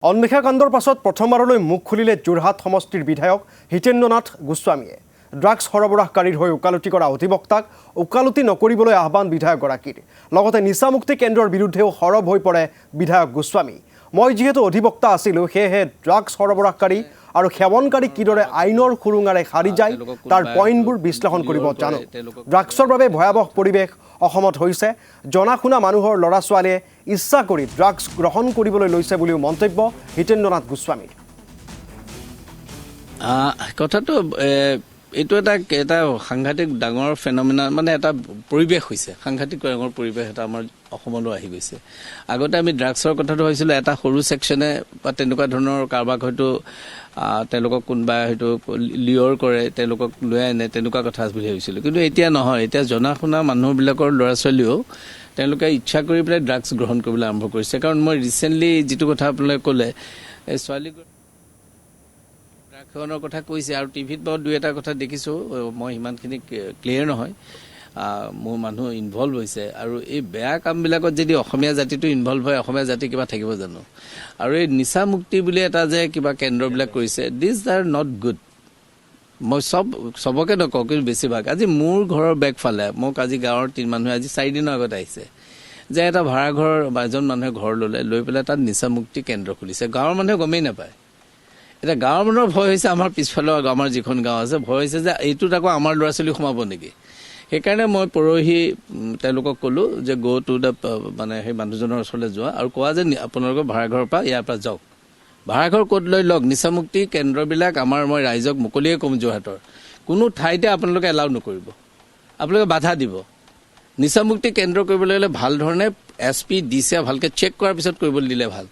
অন্বেষাকাণ্ডৰ পাছত প্ৰথমবাৰলৈ মুখ খুলিলে যোৰহাট সমষ্টিৰ বিধায়ক হিতেন্দ্ৰনাথ গোস্বামীয়ে ড্ৰাগছ সৰবৰাহকাৰীৰ হৈ ওকালতি কৰা অধিবক্তাক ওকালতি নকৰিবলৈ আহ্বান বিধায়কগৰাকীৰ লগতে নিচামুক্তি কেন্দ্ৰৰ বিৰুদ্ধেও সৰব হৈ পৰে বিধায়ক গোস্বামী মই যেহেতু অধিবক্তা আছিলোঁ সেয়েহে ড্ৰাগছ সৰবৰাহকাৰী আৰু সেৱনকাৰী কিদৰে আইনৰ খুৰুঙাৰে সাৰি যায় তাৰ পইণ্টবোৰ বিশ্লেষণ কৰিব জানো ড্ৰাগছৰ বাবে ভয়াৱহ পৰিৱেশ অসমত হৈছে জনাশুনা মানুহৰ ল'ৰা ছোৱালীয়ে ইচ্ছা কৰি ড্ৰাগছ গ্ৰহণ কৰিবলৈ লৈছে বুলিও মন্তব্য হিতেন্দ্ৰনাথ গোস্বামীৰ কথাটো এইটো এটা সাংঘাতিক ডাঙৰ ফেনমিনা মানে এটা পৰিৱেশ হৈছে সাংঘাতিক ডাঙৰ পৰিৱেশ এটা আমাৰ অসমলৈ আহি গৈছে আগতে আমি ড্ৰাগছৰ কথাটো হৈছিল এটা সৰু সেকশনে বা তেনেকুৱা ধৰণৰ কাৰবাক হয়তো তেওঁলোকক কোনবাই হয়তো লিয়ৰ কৰে তেওঁলোকক লৈ আনে তেনেকুৱা কথা বুলি ভাবিছিল কিন্তু এতিয়া নহয় এতিয়া জনাশুনা মানুহবিলাকৰ ল'ৰা ছোৱালীও তেওঁলোকে ইচ্ছা কৰি পেলাই ড্ৰাগছ গ্ৰহণ কৰিবলৈ আৰম্ভ কৰিছে কাৰণ মই ৰিসেন্টলি যেটো কথা আপোনালোকে ক'লে এই ছোৱালী ড্ৰাগছৰ কথা কৈছে আৰু টিভিত বহুত দুই এটা কথা দেখিছো মই ইমানখিনি ক্লিয়াৰ নহয় মোৰ মানুহ ইনভলভ হৈছে আৰু এই বেয়া কামবিলাকত যদি অসমীয়া জাতিটো ইনভলভ হয় অসমীয়া জাতি কিবা থাকিব জানো আৰু এই নিচা মুক্তি বুলি এটা যে কিবা কেন্দ্ৰবিলাক কৰিছে দিছ আৰ নট গুড মই সবকে নকওঁ কিন্তু বেছিভাগ আজি মোৰ ঘৰৰ বেকফালে মোক আজি গাঁৱৰ 3 মানুহে আজি 4 দিনৰ আগত আহিছে যে এটা ভাড়া ঘৰ বা এজন মানুহে ঘৰ লৈ পেলাই তাত নিচা মুক্তি কেন্দ্ৰ খুলিছে গাঁৱৰ মানুহে গমেই নাপায় এটা গাঁৱৰ মানুহৰ ভয় হৈছে আমাৰ পিছফালে আমাৰ যিখন গাঁও আছে ভয় হৈছে যে এইটোত আকৌ আমাৰ ল'ৰা ছোৱালী সোমাব নেকি সেইকাৰণে মই পৰহি তেওঁলোকক ক'লো যে গো টু দা মানে সেই মানুহজনৰ ওচৰলৈ যোৱা আৰু কোৱা যে আপোনালোকৰ ভাড়াঘৰৰ পৰা ইয়াৰ পৰা যাওক ভাড়াঘৰ ক'ত লৈ লওক নিচামুক্তি কেন্দ্ৰবিলাক মই ৰাইজক মুকলিয়ে কম যোৰহাটৰ কোনো ঠাইতে আপোনালোকে এলাউ নকৰিব আপোনালোকে বাধা দিব নিচামুক্তি কেন্দ্ৰ কৰিবলৈ হ'লে ভাল ধৰণে SP দিছে ভালকে চেক কৰাৰ পিছত কৰিবলৈ দিলে ভাল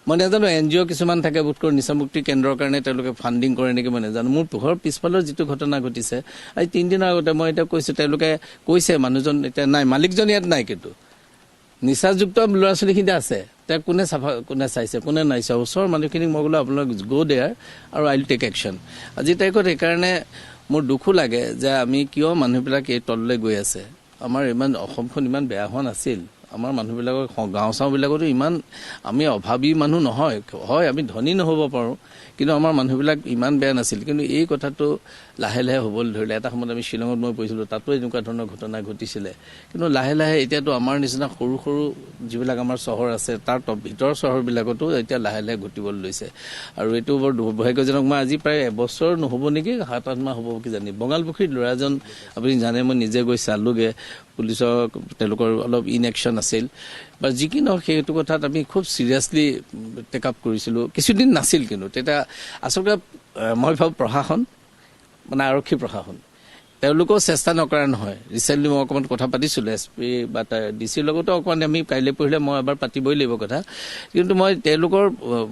মই নাজানো NGO কিছুমান থাকে বুটকৰ নিচামুক্তি কেন্দ্ৰৰ কাৰণে তেওঁলোকে ফান্ডিং কৰে নেকি মই নাজানো মোৰ ঘৰৰ পিছফালৰ যেটো ঘটনা ঘটিছে আজি 3 দিনৰ আগতে মই এটা কৈছো তেওঁলোকে কৈছে মানুহজন এতিয়া নাই মালিকজন ইয়াত নাই কিন্তু নিচাযুক্ত ল'ৰা ছোৱালীখিনি আছে তে কোনে চাইছে কোনে নাইছে ওচৰৰ মানুহখিনিক মই ক'লো আপোনালোক গো দেয়াৰ আৰু আই উইল টেক একশ্যন আজি তাইকত সেইকাৰণে মোৰ দুখো লাগে যে আমি কিয় মানুহবিলাক এই তললৈ গৈ আছে আমাৰ ইমান অসমখন ইমান বেয়া হোৱা নাছিল আমাৰ মানুহবিলাকৰ গাঁও চাওবিলাকতো ইমান আমি অভাৱী মানুহ নহয় হয় আমি ধনী নহ'ব পাৰো কিন্তু আমাৰ মানুহবিলাক ইমান বেয়া নাছিল কিন্তু এই কথাটো লাহে লাহে হ'বলৈ ধৰিলে এটা সময়ত আমি শিলঙত মই পঢ়িছিলোঁ তাতো এনেকুৱা ধৰণৰ ঘটনা ঘটিছিলে কিন্তু লাহে লাহে এতিয়াতো আমাৰ নিচিনা সৰু সৰু যিবিলাক আমাৰ চহৰ আছে তাৰ ভিতৰ চহৰবিলাকতো এতিয়া লাহে লাহে ঘটিবলৈ লৈছে আৰু এইটো বৰ দুৰ্ভাগ্যজনক মই আজি প্ৰায় এবছৰ নহ'ব নেকি 7-8 মাহ হ'ব কি জানি বঙালপুখুৰীত ল'ৰাজন আপুনি জানে মই নিজে গৈ চালোগে পুলিচৰ তেওঁলোকৰ অলপ ইনএকশ্যন আছিল বা যি কি নহওক সেইটো কথাত আমি খুব চিৰিয়াছলি টেক আপ কৰিছিলোঁ কিছুদিন নাছিল কিন্তু তেতিয়া আচলতে মই ভাবোঁ প্ৰশাসন মানে আৰক্ষী প্ৰশাসন তেওঁলোকেও চেষ্টা নকৰা নহয় ৰিচেণ্টলি মই অকণমান কথা পাতিছিলোঁ SP বা DC লগতো অকণমান আমি কাইলৈ পঢ়িলে মই এবাৰ পাতিবই লাগিব কথা কিন্তু মই তেওঁলোকৰ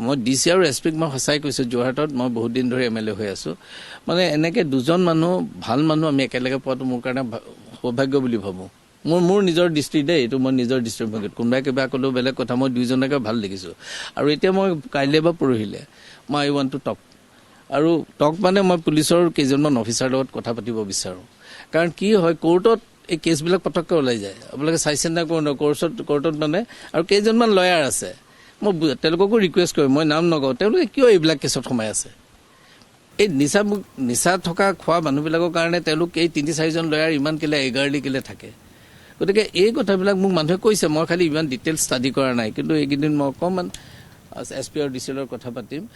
মই DC আৰু SPক মই সঁচাই কৈছোঁ যোৰহাটত মই বহুত দিন ধৰি MLA হৈ আছোঁ মানে এনেকৈ দুজন মানুহ ভাল মানুহ আমি একেলগে পোৱাটো মোৰ কাৰণে সৌভাগ্য বুলি ভাবোঁ মোৰ নিজৰ দৃষ্টিত দেই এইটো মই নিজৰ দৃষ্টিভংগীত কোনোবাই কিবা ক'লেও বেলেগ কথা মই দুইজনকে ভাল দেখিছোঁ আৰু এতিয়া মই কাইলৈ বা পৰহিলে মই আই ৱান্ট টু টক আৰু টক মানে মই পুলিচৰ কেইজনমান অফিচাৰৰ লগত কথা পাতিব বিচাৰোঁ কাৰণ কি হয় কোৰ্টত এই কেছবিলাক পটককৈ ওলাই যায় আপোনালোকে চাইছে না কোৰ্টত মানে আৰু কেইজনমান লয়াৰ আছে মই তেওঁলোককো ৰিকুৱেষ্ট কৰিম মই নাম নকওঁ তেওঁলোকে কিয় এইবিলাক কেছত সোমাই আছে এই নিচা থকা খোৱা মানুহবিলাকৰ কাৰণে তেওঁলোক এই 3-4জন লয়াৰ ইমান কেলে এগাৰলি কেলে থাকে গতিকে এই কথাবিলাক মোক মানুহে কৈছে মই খালি ইমান ডিটেইল ষ্টাডি কৰা নাই কিন্তু এইকেইদিন মই অকণমান SP আৰু DC লগত কথা পাতিম